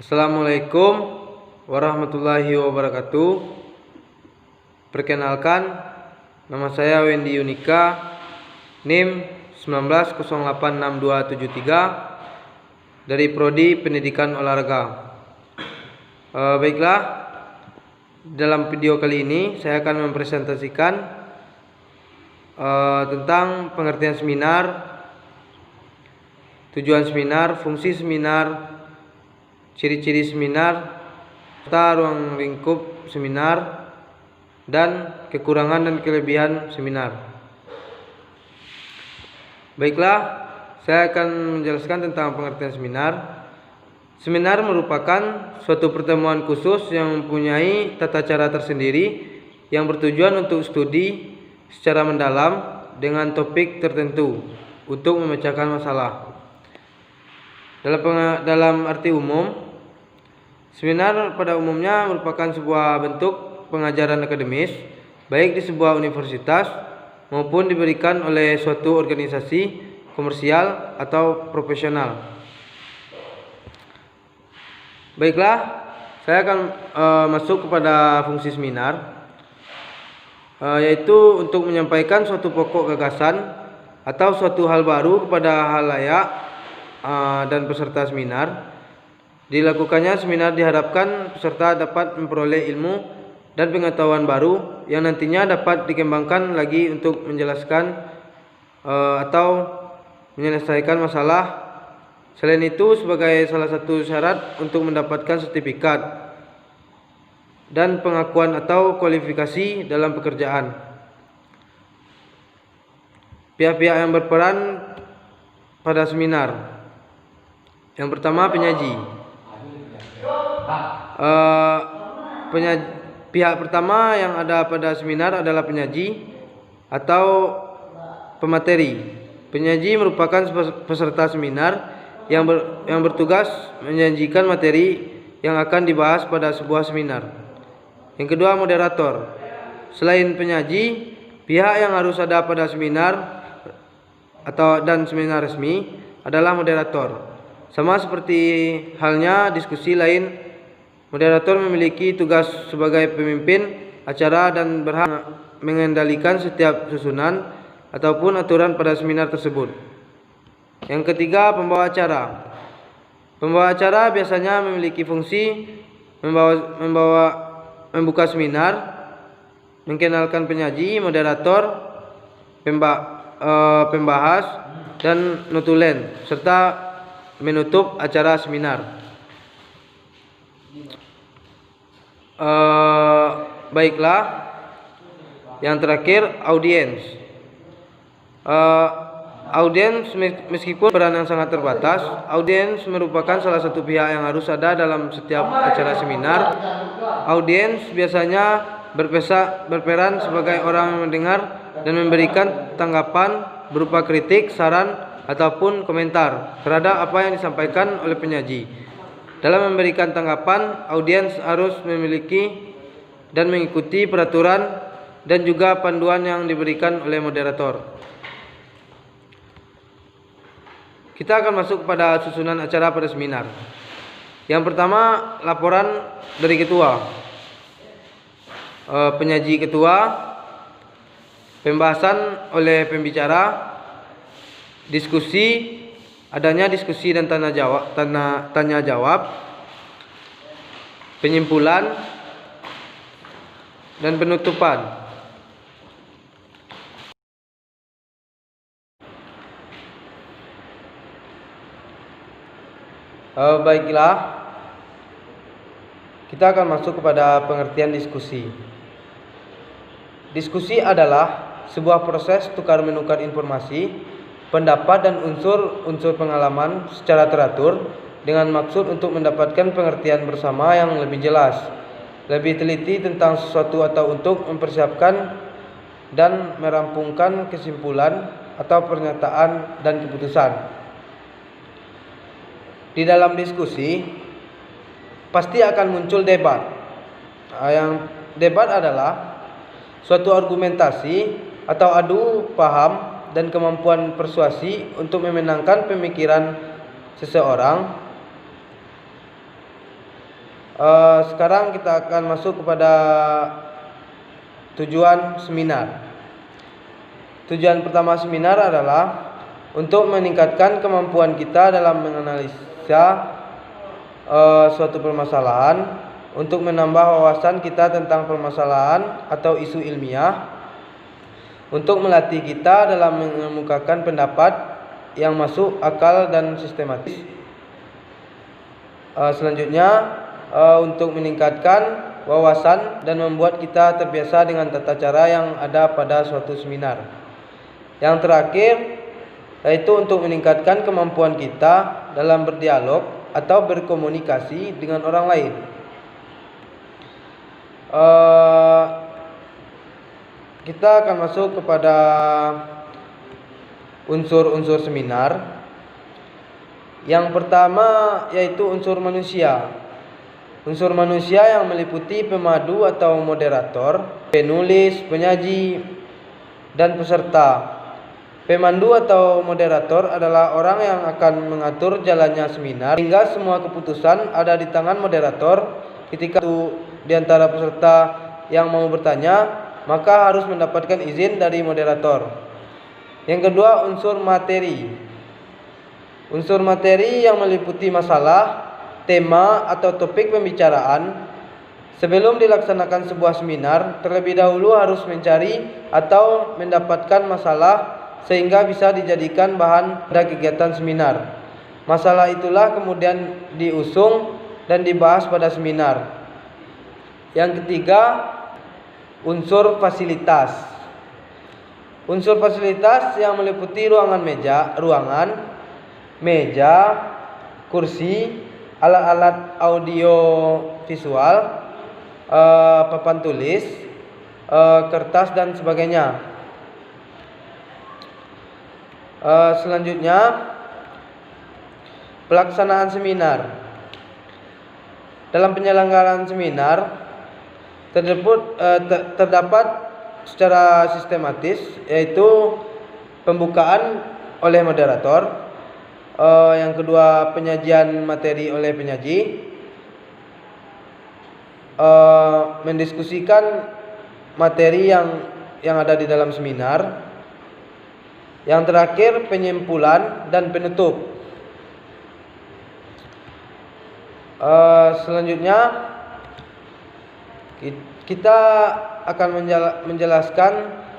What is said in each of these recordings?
Assalamualaikum warahmatullahi wabarakatuh. Perkenalkan, nama saya Wendy Yunika, NIM 19086273 dari Prodi Pendidikan Olahraga. Baiklah, dalam video kali ini saya akan mempresentasikan tentang pengertian seminar, tujuan seminar, fungsi seminar, ciri-ciri seminar, serta ruang lingkup seminar, dan kekurangan dan kelebihan seminar. Baiklah, saya akan menjelaskan tentang pengertian seminar. Seminar merupakan suatu pertemuan khusus yang mempunyai tata cara tersendiri yang bertujuan untuk studi secara mendalam dengan topik tertentu untuk memecahkan masalah. Dalam arti umum, seminar pada umumnya merupakan sebuah bentuk pengajaran akademis, baik di sebuah universitas maupun diberikan oleh suatu organisasi komersial atau profesional. Baiklah, saya akan masuk kepada fungsi seminar, yaitu untuk menyampaikan suatu pokok gagasan atau suatu hal baru kepada halayak dan peserta seminar. Dilakukannya seminar diharapkan peserta dapat memperoleh ilmu dan pengetahuan baru yang nantinya dapat dikembangkan lagi untuk menjelaskan atau menyelesaikan masalah. Selain itu, sebagai salah satu syarat untuk mendapatkan sertifikat dan pengakuan atau kualifikasi dalam pekerjaan. Pihak-pihak yang berperan pada seminar. Yang pertama, penyaji. Pihak pertama yang ada pada seminar adalah penyaji atau pemateri. Penyaji merupakan peserta seminar yang bertugas menyajikan materi yang akan dibahas pada sebuah seminar. Yang kedua, moderator. Selain penyaji, pihak yang harus ada pada seminar dan seminar resmi adalah moderator. Sama seperti halnya diskusi lain, moderator memiliki tugas sebagai pemimpin acara dan berhak mengendalikan setiap susunan ataupun aturan pada seminar tersebut. Yang ketiga, pembawa acara. Pembawa acara biasanya memiliki fungsi membuka seminar, mengenalkan penyaji, moderator, pembahas, dan notulen, serta menutup acara seminar. Baiklah, yang terakhir, audiens. Audiens meskipun peran yang sangat terbatas, audiens merupakan salah satu pihak yang harus ada dalam setiap acara seminar. Audiens biasanya berperan sebagai orang yang mendengar dan memberikan tanggapan berupa kritik, saran, ataupun komentar terhadap apa yang disampaikan oleh penyaji. Dalam memberikan tanggapan, audiens harus memiliki dan mengikuti peraturan dan juga panduan yang diberikan oleh moderator. Kita akan masuk kepada susunan acara pada seminar. Yang pertama, laporan dari ketua, penyaji ketua, pembahasan oleh pembicara, diskusi, adanya diskusi dan tanya jawab, penyimpulan, dan penutupan. Baiklah, kita akan masuk kepada pengertian diskusi. Diskusi adalah sebuah proses tukar-menukar informasi, pendapat, dan unsur pengalaman secara teratur dengan maksud untuk mendapatkan pengertian bersama yang lebih jelas, lebih teliti tentang sesuatu atau untuk mempersiapkan dan merampungkan kesimpulan atau pernyataan dan keputusan. Di dalam diskusi pasti akan muncul debat. Yang debat adalah suatu argumentasi atau adu paham dan kemampuan persuasi untuk memenangkan pemikiran seseorang Sekarang kita akan masuk kepada tujuan seminar. Tujuan pertama seminar adalah untuk meningkatkan kemampuan kita dalam menganalisa suatu permasalahan, untuk menambah wawasan kita tentang permasalahan atau isu ilmiah, untuk melatih kita dalam mengemukakan pendapat yang masuk akal dan sistematis. Selanjutnya, untuk meningkatkan wawasan dan membuat kita terbiasa dengan tata cara yang ada pada suatu seminar. Yang terakhir, yaitu untuk meningkatkan kemampuan kita dalam berdialog atau berkomunikasi dengan orang lain. Kita akan masuk kepada unsur-unsur seminar. Yang pertama yaitu unsur manusia. Unsur manusia yang meliputi pemadu atau moderator, penulis, penyaji, dan peserta. Pemandu atau moderator adalah orang yang akan mengatur jalannya seminar, sehingga semua keputusan ada di tangan moderator. Ketika itu di antara peserta yang mau bertanya, maka harus mendapatkan izin dari moderator. Yang kedua, unsur materi. Unsur materi yang meliputi masalah, tema, atau topik pembicaraan. Sebelum dilaksanakan sebuah seminar, terlebih dahulu harus mencari atau mendapatkan masalah sehingga bisa dijadikan bahan pada kegiatan seminar. Masalah itulah kemudian diusung dan dibahas pada seminar. Yang ketiga, unsur fasilitas. Unsur fasilitas yang meliputi ruangan, meja, kursi, alat-alat audio visual, papan tulis, kertas, dan sebagainya. Selanjutnya, pelaksanaan seminar. Dalam penyelenggaraan seminar terdapat secara sistematis, yaitu pembukaan oleh moderator, yang kedua penyajian materi oleh penyaji, mendiskusikan materi yang ada di dalam seminar. Yang terakhir, penyimpulan dan penutup. Selanjutnya, kita akan menjelaskan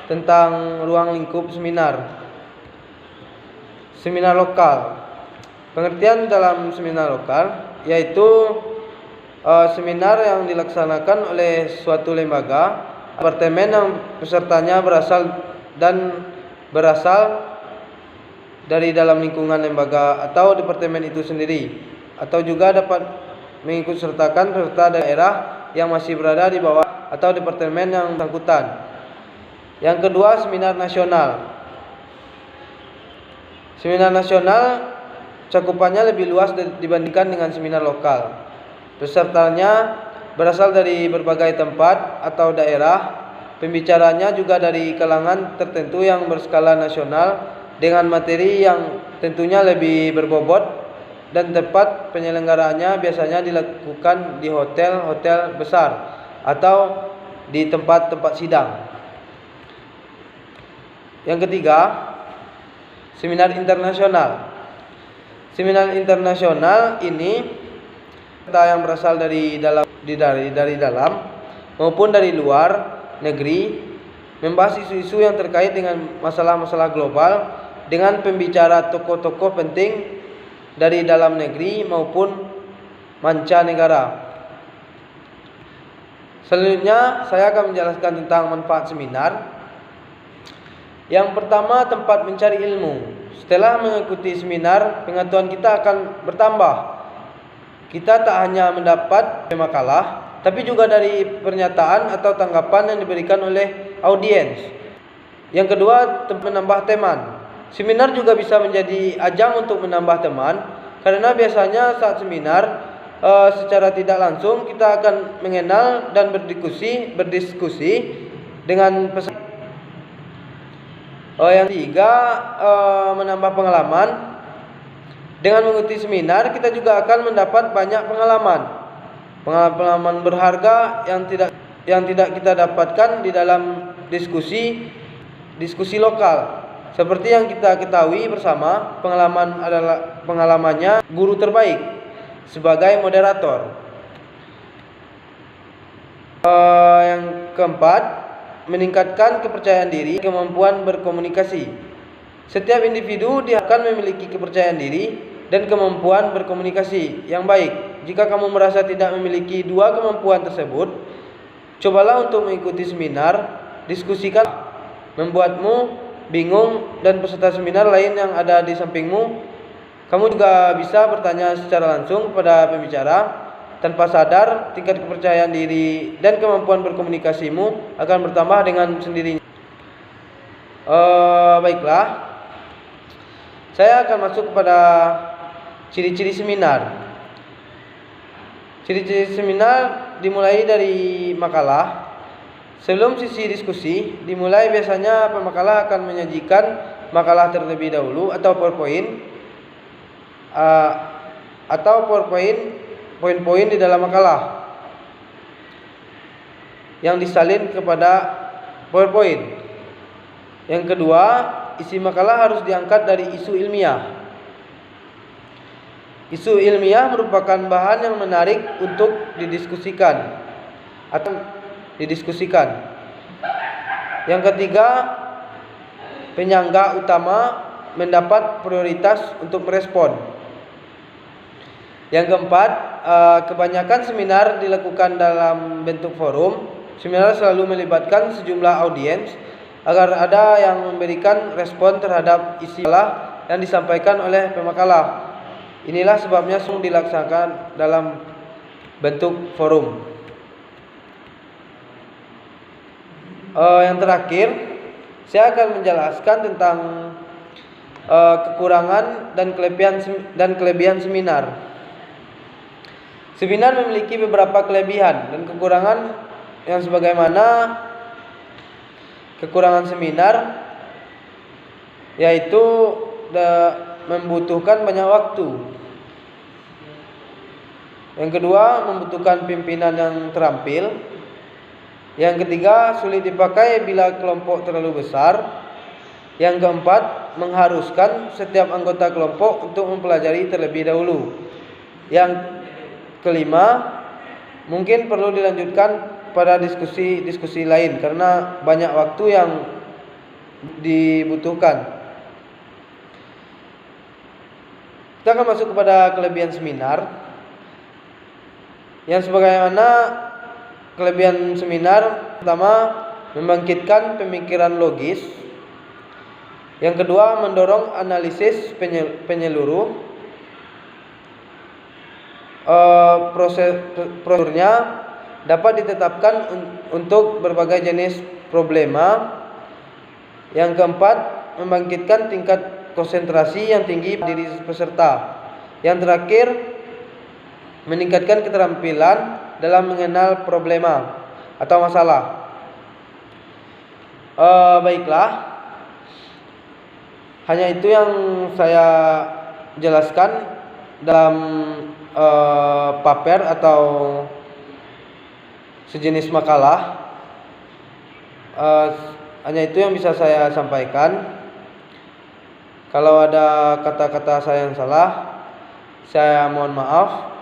tentang ruang lingkup seminar. Seminar lokal. Pengertian dalam seminar lokal yaitu seminar yang dilaksanakan oleh suatu lembaga, departemen yang pesertanya berasal dari dalam lingkungan lembaga atau departemen itu sendiri, atau juga dapat mengikut sertakan peserta daerah yang masih berada di bawah atau departemen yang bersangkutan. Yang kedua, seminar nasional. Seminar nasional cakupannya lebih luas dibandingkan dengan seminar lokal. Pesertanya berasal dari berbagai tempat atau daerah. Pembicaranya juga dari kalangan tertentu yang berskala nasional, dengan materi yang tentunya lebih berbobot, dan tempat penyelenggaraannya biasanya dilakukan di hotel-hotel besar atau di tempat-tempat sidang. Yang ketiga, seminar internasional. Seminar internasional ini yang berasal dari dalam maupun dari luar negeri, membahas isu-isu yang terkait dengan masalah-masalah global dengan pembicara tokoh-tokoh penting dari dalam negeri maupun mancanegara. Selanjutnya, saya akan menjelaskan tentang manfaat seminar. Yang pertama, tempat mencari ilmu. Setelah mengikuti seminar, pengetahuan kita akan bertambah. Kita tak hanya mendapat makalah, tapi juga dari pernyataan atau tanggapan yang diberikan oleh audiens. Yang kedua, menambah teman. Seminar juga bisa menjadi ajang untuk menambah teman, karena biasanya saat seminar secara tidak langsung kita akan mengenal dan berdiskusi dengan peserta. Yang ketiga, menambah pengalaman. Dengan mengikuti seminar, kita juga akan mendapat banyak pengalaman. pengalaman berharga yang tidak kita dapatkan di dalam diskusi lokal. Seperti yang kita ketahui bersama, pengalaman adalah pengalamannya guru terbaik sebagai moderator. Yang keempat, meningkatkan kepercayaan diri, kemampuan berkomunikasi. Setiap individu akan memiliki kepercayaan diri dan kemampuan berkomunikasi yang baik. Jika kamu merasa tidak memiliki dua kemampuan tersebut, cobalah untuk mengikuti seminar, diskusikan membuatmu bingung dan peserta seminar lain yang ada di sampingmu. Kamu juga bisa bertanya secara langsung kepada pembicara. Tanpa sadar, tingkat kepercayaan diri dan kemampuan berkomunikasimu akan bertambah dengan sendirinya. Baiklah, saya akan masuk kepada ciri-ciri seminar. Ciri-ciri seminar dimulai dari makalah. Sebelum sesi diskusi dimulai, biasanya pemakalah akan menyajikan makalah terlebih dahulu atau PowerPoint, poin-poin di dalam makalah yang disalin kepada PowerPoint. Yang kedua, isi makalah harus diangkat dari isu ilmiah. Isu ilmiah merupakan bahan yang menarik untuk didiskusikan. Yang ketiga, penyangga utama mendapat prioritas untuk merespon. Yang keempat, kebanyakan seminar dilakukan dalam bentuk forum. Seminar selalu melibatkan sejumlah audiens agar ada yang memberikan respon terhadap isi makalah yang disampaikan oleh pemakalah. Inilah sebabnya semua dilaksanakan dalam bentuk forum. Yang terakhir, saya akan menjelaskan tentang kekurangan dan kelebihan seminar. Seminar memiliki beberapa kelebihan dan kekurangan, yang sebagaimana kekurangan seminar yaitu membutuhkan banyak waktu. Yang kedua, membutuhkan pimpinan yang terampil. Yang ketiga, sulit dipakai bila kelompok terlalu besar. Yang keempat, mengharuskan setiap anggota kelompok untuk mempelajari terlebih dahulu. Yang kelima, mungkin perlu dilanjutkan pada diskusi lain karena banyak waktu yang dibutuhkan. Kita akan masuk kepada kelebihan seminar. Yang sebagaimana kelebihan seminar, pertama, membangkitkan pemikiran logis. Yang kedua, mendorong analisis penyeluruh. Prosedurnya dapat ditetapkan untuk berbagai jenis problema. Yang keempat, membangkitkan tingkat konsentrasi yang tinggi diri peserta. Yang terakhir, meningkatkan keterampilan dalam mengenal problema atau masalah. Baiklah, hanya itu yang saya jelaskan dalam paper atau sejenis makalah. Hanya itu yang bisa saya sampaikan. Kalau ada kata-kata saya yang salah, saya mohon maaf.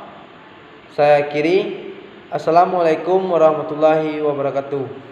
Saya akhiri. Assalamualaikum warahmatullahi wabarakatuh.